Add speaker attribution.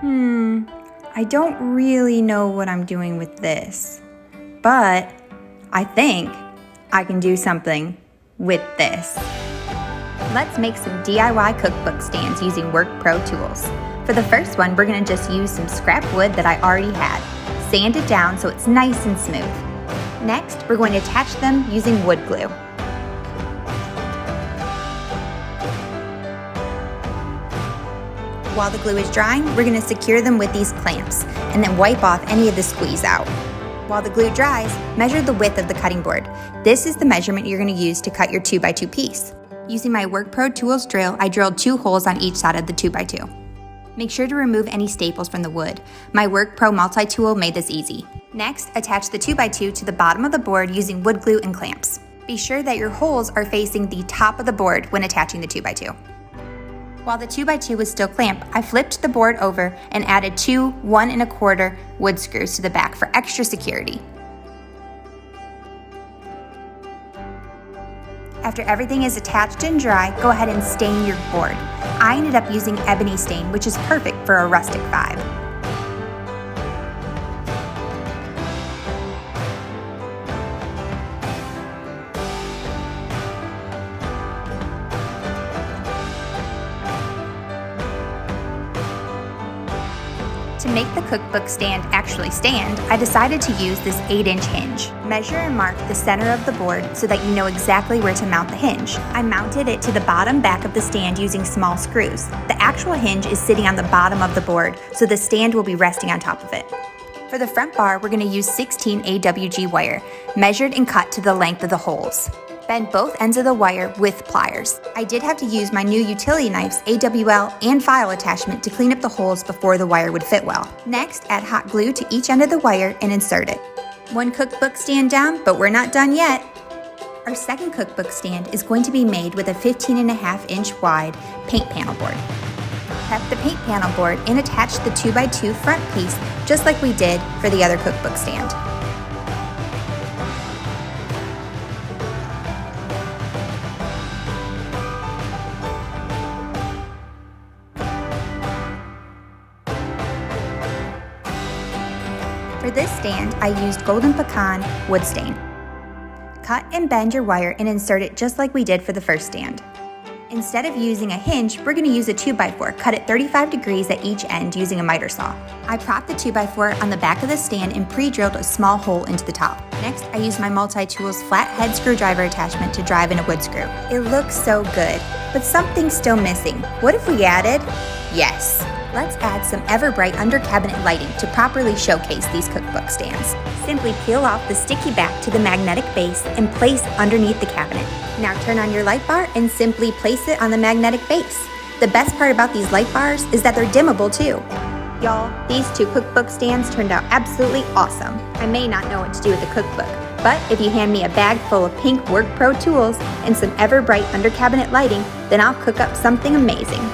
Speaker 1: I don't really know what I'm doing with this, but I think I can do something with this. Let's make some DIY cookbook stands using WORKPRO tools. For the first one, we're gonna just use some scrap wood that I already had. Sand it down so it's nice and smooth. Next, we're going to attach them using wood glue. While the glue is drying, we're gonna secure them with these clamps and then wipe off any of the squeeze out. While the glue dries, measure the width of the cutting board. This is the measurement you're gonna use to cut your 2x2 piece. Using my WORKPRO Tools drill, I drilled 2 holes on each side of the 2x2. Make sure to remove any staples from the wood. My WORKPRO multi-tool made this easy. Next, attach the 2x2 to the bottom of the board using wood glue and clamps. Be sure that your holes are facing the top of the board when attaching the 2x2. While the 2x2 was still clamped, I flipped the board over and added 2 1 1/4 wood screws to the back for extra security. After everything is attached and dry, go ahead and stain your board. I ended up using ebony stain, which is perfect for a rustic vibe. To make the cookbook stand actually stand, I decided to use this 8-inch hinge. Measure and mark the center of the board so that you know exactly where to mount the hinge. I mounted it to the bottom back of the stand using small screws. The actual hinge is sitting on the bottom of the board, so the stand will be resting on top of it. For the front bar, we're going to use 16 AWG wire, measured and cut to the length of the holes. Bend both ends of the wire with pliers. I did have to use my new utility knives, AWL, and file attachment to clean up the holes before the wire would fit well. Next, add hot glue to each end of the wire and insert it. One cookbook stand down, but we're not done yet. Our second cookbook stand is going to be made with a 15.5-inch wide paint panel board. Prep the paint panel board and attach the 2x2 front piece just like we did for the other cookbook stand. For this stand, I used golden pecan wood stain. Cut and bend your wire and insert it just like we did for the first stand. Instead of using a hinge, we're going to use a 2x4 cut at 35 degrees at each end using a miter saw. I propped the 2x4 on the back of the stand and pre-drilled a small hole into the top. Next, I used my multi-tools flathead screwdriver attachment to drive in a wood screw. It looks so good, but something's still missing. What if we added? Yes! Let's add some EverBrite under cabinet lighting to properly showcase these cookbook stands. Simply peel off the sticky back to the magnetic base and place underneath the cabinet. Now turn on your light bar and simply place it on the magnetic base. The best part about these light bars is that they're dimmable too. Y'all, these 2 cookbook stands turned out absolutely awesome. I may not know what to do with the cookbook, but if you hand me a bag full of pink WORKPRO tools and some EverBrite under cabinet lighting, then I'll cook up something amazing.